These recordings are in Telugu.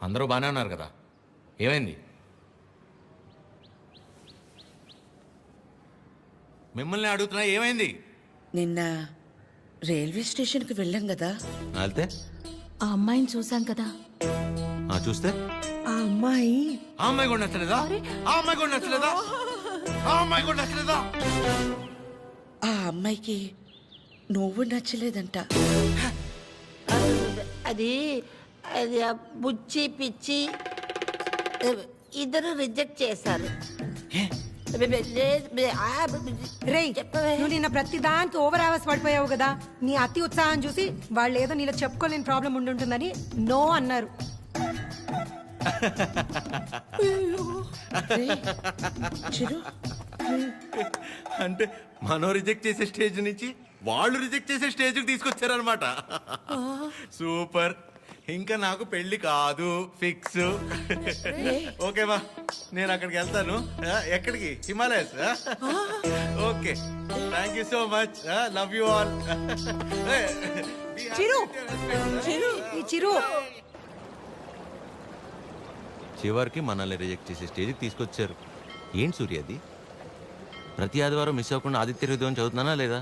అందరూ బాగానే ఉన్నారు కదా, ఏమైంది? మిమ్మల్ని అడుగుతున్నా, ఏమైంది? నిన్న రైల్వే స్టేషన్కి వెళ్ళాం కదా, వెళ్తే ఆ అమ్మాయిని చూసాం కదా. చూస్తే ఆ అమ్మాయి ఆ అమ్మాయి కూడా నచ్చలేదా? ఆ అమ్మాయి కూడా నచ్చలేదా? ఆ అమ్మాయి కూడా నచ్చలేదా? ఆ అమ్మాయికి నువ్వు నచ్చలేదంట. అది అది ఆ బుచ్చి పిచ్చి ఇద్దరు రిజెక్ట్ చేశారు. రేయ్, నువ్వు నిన్న ప్రతి దానికి ఓవర్ అవర్స్ పడిపోయావు కదా. నీ అతి ఉత్సాహం చూసి వాళ్ళు ఏదో నీలో చెప్పుకోలేని ప్రాబ్లం ఉండుంటుందని నో అన్నారు. రేయ్, చిరు, అంటే మనం రిజెక్ట్ చేసే స్టేజ్ నుంచి వాళ్ళు రిజెక్ట్ చేసే స్టేజ్కి తీసుకొచ్చారనమాట. సూపర్. ఇంకా నాకు పెళ్లి కాదు, ఫిక్స్. ఓకేమా, నేను అక్కడికి వెళ్తాను. ఎక్కడికి? Himalayas. Okay, thank you so much. Love you all. Chiru, ఈ చిరు చివరికి మనల్ని రిజెక్ట్ చేసే స్టేజ్కి తీసుకొచ్చారు. ఏంటి సూర్య అది? ప్రతి ఆదివారం మిస్ అవ్వకుండా ఆదిత్య హృదయం చదువుతున్నానా లేదా?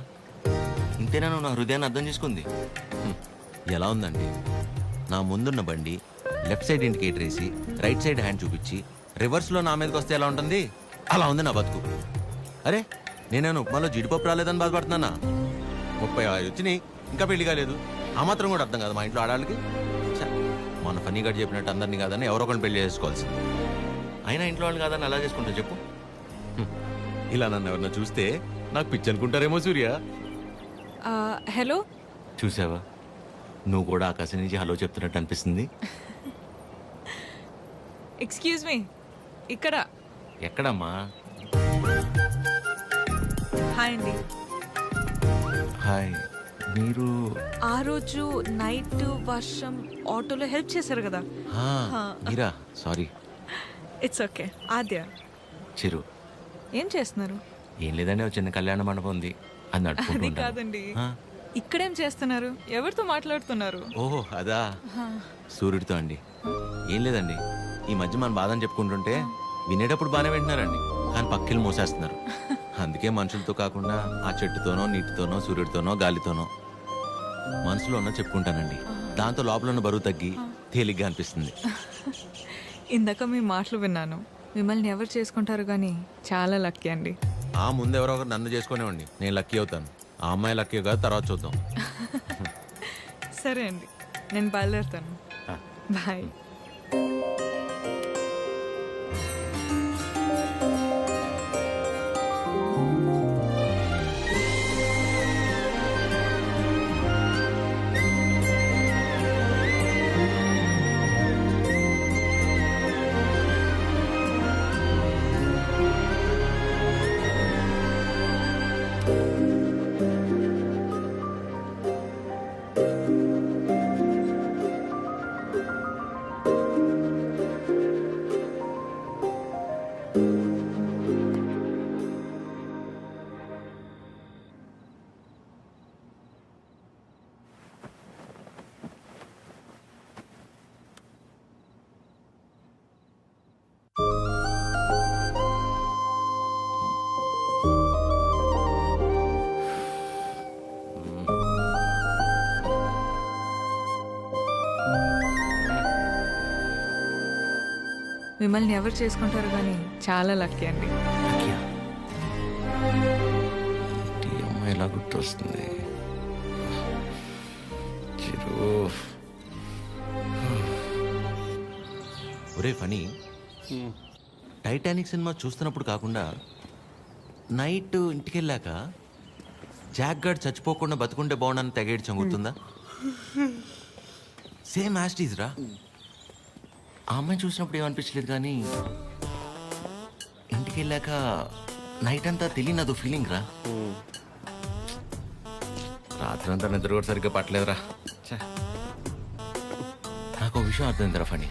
ఇంతేనా నువ్వు నా హృదయాన్ని అర్థం చేసుకుంది? ఎలా ఉందండి? నా ముందున్న బండి లెఫ్ట్ సైడ్ ఇండికేటర్ వేసి రైట్ సైడ్ హ్యాండ్ చూపించి రివర్స్లో నా మీదకి వస్తే ఎలా ఉంటుంది? అలా ఉంది నా బతుకు. అరే, నేనేను ఉప్మాలో జీడిపప్పు రాలేదని బాధపడుతున్నానా? 35 వచ్చినాయి, ఇంకా పెళ్లి కాలేదు. ఆ మాత్రం కూడా అర్థం కాదు మా ఇంట్లో ఆడాళ్ళకి. మన ఫన్నీగా చెప్పినట్టు అందరినీ కాదని ఎవరో ఒకరిని పెళ్లి చేసుకోవాల్సింది. అయినా ఇంట్లో వాళ్ళు కాదని అలా చేసుకుంటా చెప్పు. ఇలా నన్ను ఎవరన్నా చూస్తే నాకు పిచ్చి అనుకుంటారేమో సూర్య. హలో, చూసావా, నువ్వు కూడా ఆకాశం నుంచి హలో చెప్తున్నట్టు అనిపిస్తుంది. ఎక్స్క్యూజ్ మీ, ఇక్కడ. ఎక్కడమ్మా? హాయ్ అండి. హాయ్, మీరు? ఆ రోజు నైట్ వర్షం ఆటోలో హెల్ప్ చేశారు కదా. మీరా? Sorry. It's okay. Aadya. Chiru. ఏం చేస్తున్నారు? ఏం లేదండి, ఒక చిన్న కళ్యాణ మండపం ఉంది, అది అది నడుపుకుంటూ కాదండి, ఇక్కడేం చేస్తున్నారు? ఎవరితో మాట్లాడుతున్నారు? ఓహో అదా, సూర్యుడితో అండి. ఏం లేదండి, ఈ మధ్య మన బాధని చెప్పుకుంటుంటే వినేటప్పుడు బాగానే వింటున్నారండి, కానీ పక్కిలు మోసేస్తున్నారు. అందుకే మనుషులతో కాకుండా ఆ చెట్టుతోనో, నీటితోనో, సూర్యుడితోనో, గాలితోనో మనసులో ఉన్న చెప్పుకుంటానండి. దాంతో లోపల ఉన్న బరువు తగ్గి తేలిగ్గా అనిపిస్తుంది. ఇందాక మీ మాటలు విన్నాను. మిమ్మల్ని ఎవరు చేసుకుంటారు కానీ చాలా లక్కీ అండి. ఆ ముందు ఎవరో ఒకరు నన్ను చేసుకునేవాడిని, నేను లక్కీ అవుతాను. ఆ అమ్మాయి లక్కీ కాదు, తర్వాత చూద్దాం. సరే అండి, నేను బయలుదేరుతాను. బాయ్. మిమ్మల్ని ఎవరు చేసుకుంటారు కానీ చాలా లక్కీ అండి. ఈ అమ్మాయి ఎలా గుర్తొస్తుంది? ఒరే ఫనీ, టైటానిక్ సినిమా చూస్తున్నప్పుడు కాకుండా నైట్ ఇంటికి వెళ్ళాక జాక్ గార్డ్ చచ్చిపోకుండా బతుకుంటే బాగుండని తెగేడి చంగుతుందా? సేమ్ యాస్టీజ్ రా. ఆ అమ్మాయిని చూసినప్పుడు ఏమనిపించలేదు, కానీ ఇంటికి వెళ్ళాక నైట్ అంతా తెలియనదు ఫీలింగ్ రా. రాత్రంతా నిద్ర కూడా సరిగ్గా పట్టలేదురా. నాకు ఒక విషయం అర్థమైందిరా ఫనీ,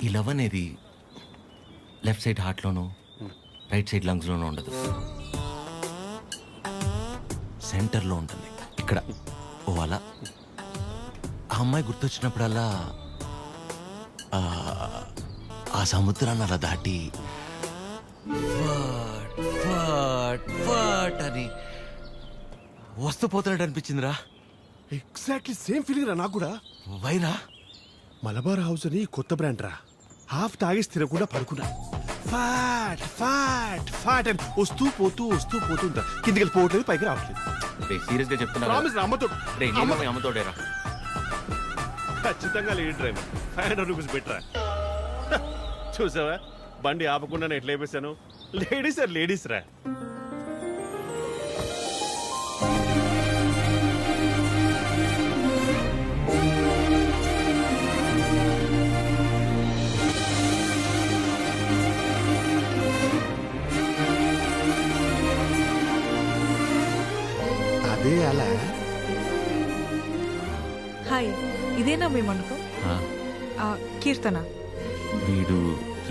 ఈ లవ్ అనేది లెఫ్ట్ సైడ్ హార్ట్లోనూ రైట్ సైడ్ లంగ్స్లోనూ ఉండదు, సెంటర్లో ఉంటుంది. ఇక్కడ ఓ అలా ఆ అమ్మాయి గుర్తొచ్చినప్పుడల్లా ఆ, ఆ సముద్రాన్ని అలా దాటి వాట్ వాట్ వాట్ అని వస్తూ పోతున్నట్టు అనిపించిందిరా. ఎగ్జాక్ట్లీ సేమ్ ఫీలింగ్ రా నాకు కూడా. వైరా మలబార్ హౌస్ అని కొత్త బ్రాండ్ రా. హాఫ్ తాగేసి తినకుండా పడుకున్నా. ఫాట్ ఫాట్ ఫాట్ అని వస్తూ పోతూ ఉంటా. కిందికి వెళ్ళి పోవట్లేదు, పైకి రావట్లేదు. సీరియస్ గా చెప్తున్నా ప్రామిస్ రా, అమ్మతో అమ్మతోడేరా. ఖచ్చితంగా లేడీ డ్రైవర్ 500 రూపీస్ బెటరా. చూసావా బండి ఆపకుండా నేను ఎట్లా వేసాను. లేడీస్ ఆర్ లేడీస్ రా. అదే అలా హాయ్, ఇదేనా మీ మండపం? కీర్తన. వీడు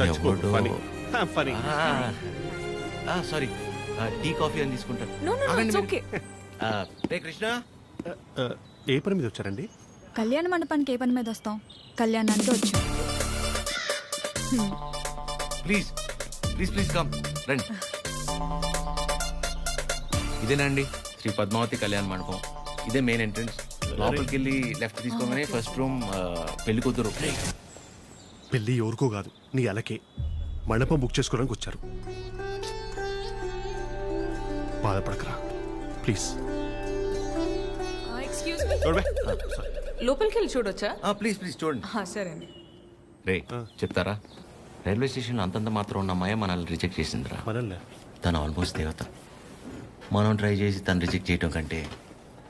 ఎవడో ఫనీ. సారీ, టీ కాఫీ అని తీసుకుంటాను. నో నో ఆగండి ఇట్స్ మీరు. ఓకే. రే కృష్ణ, ఏ పని మీద వచ్చారండి? కళ్యాణ మండపానికి ఏ పని మీద వస్తాం? కళ్యాణానికి వచ్చాం. ప్లీజ్ ప్లీజ్ ప్లీజ్ కమ్, రండి. ఇదేనండి శ్రీ పద్మావతి కళ్యాణ మండపం. ఇదే మెయిన్ ఎంట్రన్స్. లోపలికి వెళ్ళి లెఫ్ట్ తీసుకోగానే ఫస్ట్ రూమ్ పెళ్లి కూతురు. పెళ్ళి ఎవరికో కాదు, నీ అలకే. మండపం బుక్ చేసుకోవడానికి వచ్చారు. బాధపడకరా ప్లీజ్. ఎక్స్క్యూజ్ మీ, లోపలికి వెళ్ళి చూడొచ్చా? ప్లీజ్ ప్లీజ్ చూడండి. సరే అండి. రే చెప్తారా, రైల్వే స్టేషన్లో అంతంత మాత్రం ఉన్న అమ్మాయి మనల్ని రిజెక్ట్ చేసిందిరా. మనల్ని తను ఆల్మోస్ట్ దేవత. మనం ట్రై చేసి తను రిజెక్ట్ చేయటం కంటే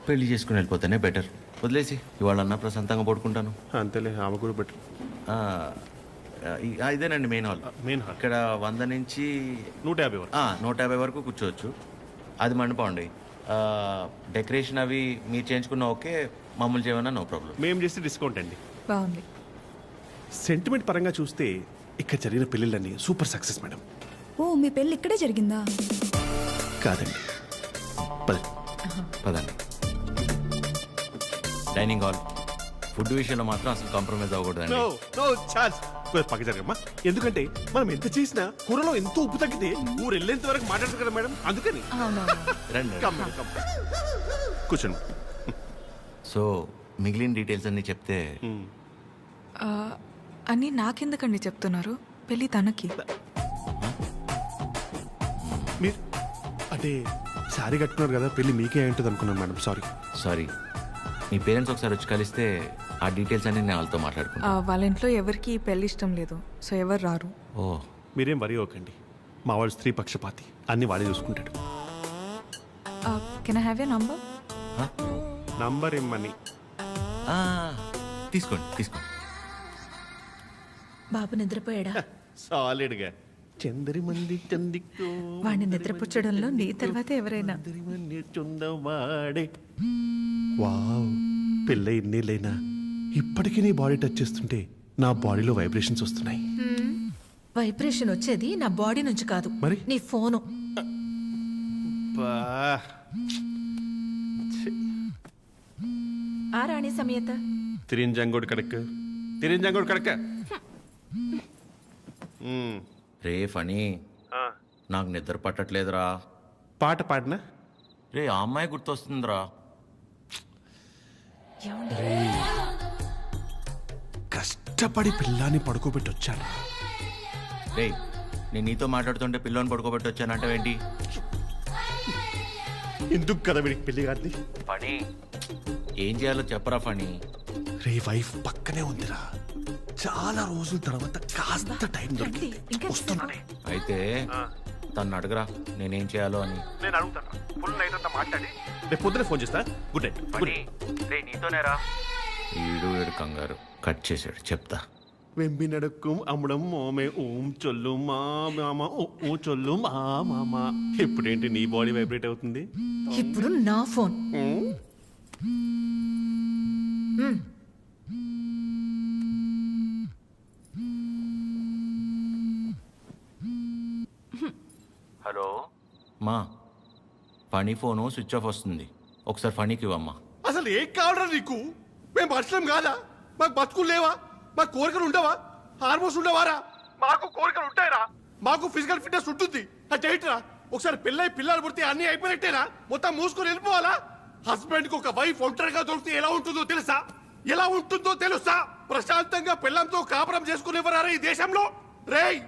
పెళ్లి చేసుకుని వెళ్ళిపోతేనే బెటర్. వదిలేసి ఇవాళన్నా ప్రశాంతంగా పడుకుంటాను. అంతేలే, ఆమె కూడా బెటర్. ఇదేనండి మెయిన్ హాల్. మెయిన్ హాల్ ఇక్కడ 100 నుంచి 150 వరకు. 150 వరకు కూర్చోవచ్చు. అది మండపం అండి. డెకరేషన్ అవి మీరు చేయించుకున్న ఓకే, మామూలు చేయమన్నా నో ప్రాబ్లం. మేము చేస్తే డిస్కౌంట్ అండి. బాగుంది. సెంటిమెంట్ పరంగా చూస్తే ఇక్కడ జరిగిన పెళ్ళిళ్ళన్నీ సూపర్ సక్సెస్ మేడం. ఓ, మీ పెళ్ళి ఇక్కడే జరిగిందా? కాదండి, పద. పదండి. Dining hall. ఫుడ్ విషయంలో మాత్రం అసలు కాంప్రమైజ్ అవ్వకూడదండి. పక్క జరగమ్మా. ఎందుకంటే మనం ఎంత చేసినా కూరలో ఎంతో ఉప్పు తగ్గితే ఊరు వెళ్ళేంత వరకు మాట్లాడతారు కదా మేడం, అందుకని. రండి. Come, madam, come. కూర్చోండి. సో మిగిలిన డీటెయిల్స్ అన్ని చెప్తే అని నాకెందుకండి చెప్తున్నారు? పెళ్ళి తనకి. మీరు అంటే శారీ కట్టుకున్నారు కదా, పెళ్ళి మీకే ఉంటుంది అనుకున్నాను మేడం. సారీ, మీ పేరెంట్స్ ఒకసారి వచ్చి కలిస్తే ఆ డీటెయిల్స్ అన్ని నేను వాళ్ళతో మాట్లాడుకున్నాను. వాళ్ళ ఇంట్లో ఎవరికి ఈ పెళ్లి ఇష్టం లేదు, సో ఎవరు రారు. ఓ, మీరేం వరి అవ్వకండి. మా వాడు స్త్రీ పక్షపాతి, అన్ని వాడే చూసుకుంటాడు. Can I have your number? Number ఇమ్మని. తీసుకోండి. బాబు నిద్రపోయాడా? సాలిడ్గా. చందరి మంది చందికో వాడిని నిద్రపుచ్చడంలో నీ తర్వాత ఎవరైనా. వాడే. వావ్, పెళ్ళై ఇన్నేళ్ళైనా ఇప్పటికీ నీ బాడీ టచ్ చేస్తుంటే నా బాడీలో వైబ్రేషన్స్ వస్తున్నాయి. వైబ్రేషన్ వచ్చేది నా బాడీ నుంచి కాదు, మరి? నీ ఫోను. ఆ రాణి సమేత తిరింజంగోడు కడక. రే ఫనీ, నాకు నిద్ర పట్టట్లేదురా. పాట పాడినా రే ఆ అమ్మాయి గుర్తొస్తుందిరా. కష్టపడి పిల్లాన్ని పడుకోబెట్టి వచ్చాను. రే నేను నీతో మాట్లాడుతుంటే పిల్లని పడుకోబెట్టి వచ్చానంటావేంటి? ఎందుకు కదా వీడికి పెళ్లి కాదు. ఫనీ, ఏం చేయాలో చెప్పరా ఫనీ. రే వైఫ్ పక్కనే ఉందిరా. చాలా రోజుల తర్వాత కాస్త టైం దొరికింది, వస్తున్నానే. అయితే తను అడగరా నేనేం చేయాలో అని. నేను అడుగుతాను. ఫుల్ నైట్ అంతా మాట్లాడి రేపు పొద్దునే ఫోన్ చేస్తా. Good night. నీతోనేరా. వీడు కంగారు కట్ చేశాడు, చెప్తా. వెంబి నడక్కుం అమ్మడం మోమే ఓం చొల్లు మా మామ ఓ చొల్లు మా మామ. ఇప్పుడేంటి నీ బాడీ వైబ్రేట్ అవుతుంది? ఇప్పుడు నా ఫోన్. హలో మా, పని ఫోను స్విచ్ ఆఫ్ వస్తుంది. ఒకసారి ఫణీకి ఇవ్వమ్మా. అసలు ఏం కావాలరా నీకు? మేము మనుషులం కాదా? మాకు బతుకులు లేవా? మాకు కోరికలు ఉండవా? హార్మోన్స్ ఉండవారా? మాకు కోరికలు ఉంటాయరా? మాకు ఫిజికల్ ఫిట్నెస్ ఉంటుంది అంటే ఏంట్రా? ఒకసారి పెళ్ళై పిల్లలు పుడితే అన్ని అయిపోయినట్టేనా? మొత్తం మూసుకొని వెళ్ళిపోవాలా? హస్బెండ్ కి ఒక వైఫ్ ఒంటరిగా దొరికితే ఎలా ఉంటుందో తెలుసా? ఎలా ఉంటుందో తెలుసా? ప్రశాంతంగా పిల్లంతో కాపురం చేసుకునేవారా ఈ దేశంలో? రేయ్,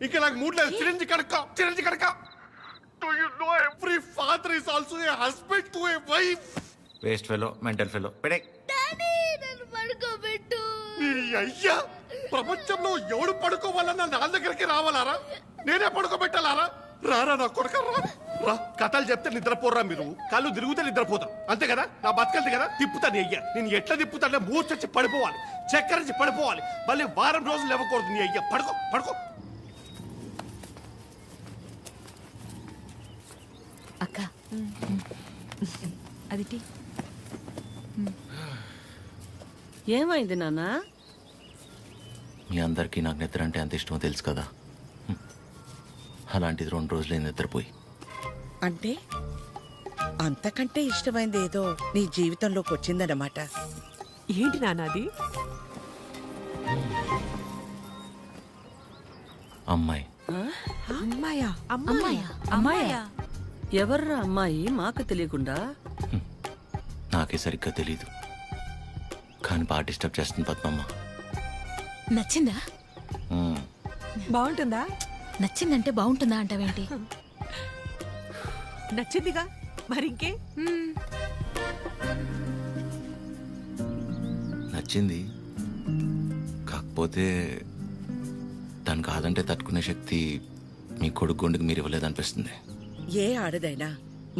ఇంకా నాకు మూడు లేదు. Chironji కడక. Do you know every father is also a husband to a wife? Waste fellow, mental fellow. పెడే. ఈ అయ్యా, ప్రపంచంలో ఎవడు పడుకోవాలన్నా నా దగ్గరికి రావాలారా? నేనే పడుకోబెట్టాలారా? రారా నా కొడుక, రా. కథలు చెప్తే నిద్రపోరా మీరు? కళ్ళు తిరుగుతే నిద్రపోతాం అంతే కదా? నా బతకల్ది కదా, తిప్పుతాను అయ్యా. నేను ఎట్లా తిప్పుతానే మూర్చొచ్చి పడిపోవాలి, చక్కరించి పడిపోవాలి, మళ్ళీ వారం రోజులు ఇవ్వకూడదు. నీ అయ్యా పడుకో. అక్క అది టీ. ఏమైంది నాన్న? మీ అందరికీ నాకు నిద్ర అంటే అంత ఇష్టమో తెలుసు కదా. అలాంటిది 2 రోజులే నిద్రపోయి. అంటే అంతకంటే ఇష్టమైంది ఏదో నీ జీవితంలోకి వచ్చిందన్నమాట. ఏంటి నాన్నది? అమ్మాయి. అమ్మాయా? అమ్మాయా? ఎవర్రా అమ్మాయి? మాకు తెలియకుండా. నాకే సరిగ్గా తెలీదు, కానీ బాగా డిస్టర్బ్ చేస్తుంది పద్మమ్మ. నచ్చిందా? బాగుంటుందా? నచ్చిందంటే బాగుంటుందా అంటావేంటి? నచ్చిందిగా మరింకే. నచ్చింది, కాకపోతే తను కాదంటే తట్టుకునే శక్తి మీ కొడుకు గుండెకి మీరు ఇవ్వలేదనిపిస్తుంది. ఏ ఆడదైనా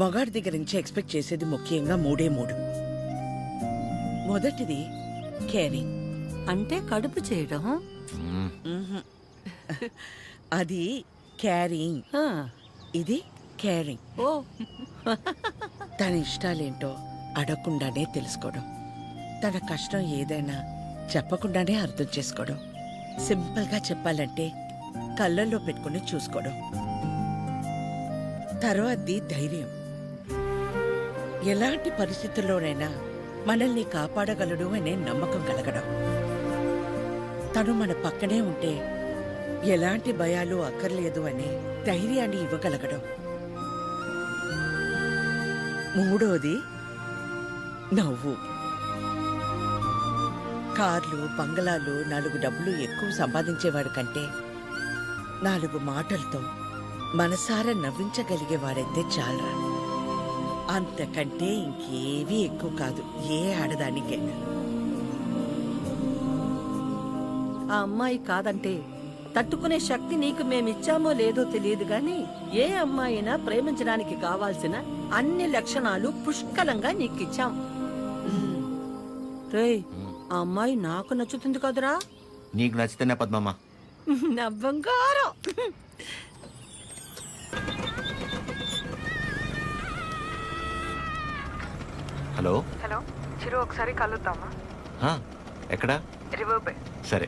మొగాడి దగ్గర నుంచి ఎక్స్పెక్ట్ చేసేది ముఖ్యంగా 3. మొదటిది కేరింగ్. అంటే కడుపు చేయడం. అది క్యారింగ్, ఆ, ఇది కేరింగ్. ఓ తన ఇష్టాలేంటో అడగకుండానే తెలుసుకోవడం, తన కష్టం ఏదైనా చెప్పకుండానే అర్థం చేసుకోవడం, సింపుల్ గా చెప్పాలంటే కళ్ళల్లో పెట్టుకుని చూసుకోవడం. తర్వాతది ధైర్యం. ఎలాంటి పరిస్థితుల్లోనైనా మనల్ని కాపాడగలడు అనే నమ్మకం కలగడం. తను మన పక్కనే ఉంటే ఎలాంటి భయాలు అక్కర్లేదు అనే ధైర్యాన్ని ఇవ్వగలగడం. 3వది నవ్వు. కార్లు, బంగళాలు, 4 డబ్బులు ఎక్కువ సంపాదించేవాడు కంటే 4 మాటలతో మనసారా నవ్వించగలిగేవాడైతే చాలరా. అంతకంటే ఇంకేవీ ఎక్కువ కాదు ఏ ఆడదానికైనా. ఆ అమ్మాయి కాదంటే తట్టుకునే శక్తి నీకు మేమిచ్చామో లేదో తెలియదు గాని ఏ అమ్మాయినా ప్రేమించడానికి కావాల్సిన అన్ని లక్షణాలు పుష్కలంగా నీకిచ్చాం. రేయ్, ఆ అమ్మాయి నాకు నచ్చుతుంది కదరా? నీకు నచ్చితేనే పద్మమ్మ. నా బంగారం. హలో. హలో చిరు, ఒకసారి కలుద్దామా? ఎక్కడా? River bay. సరే.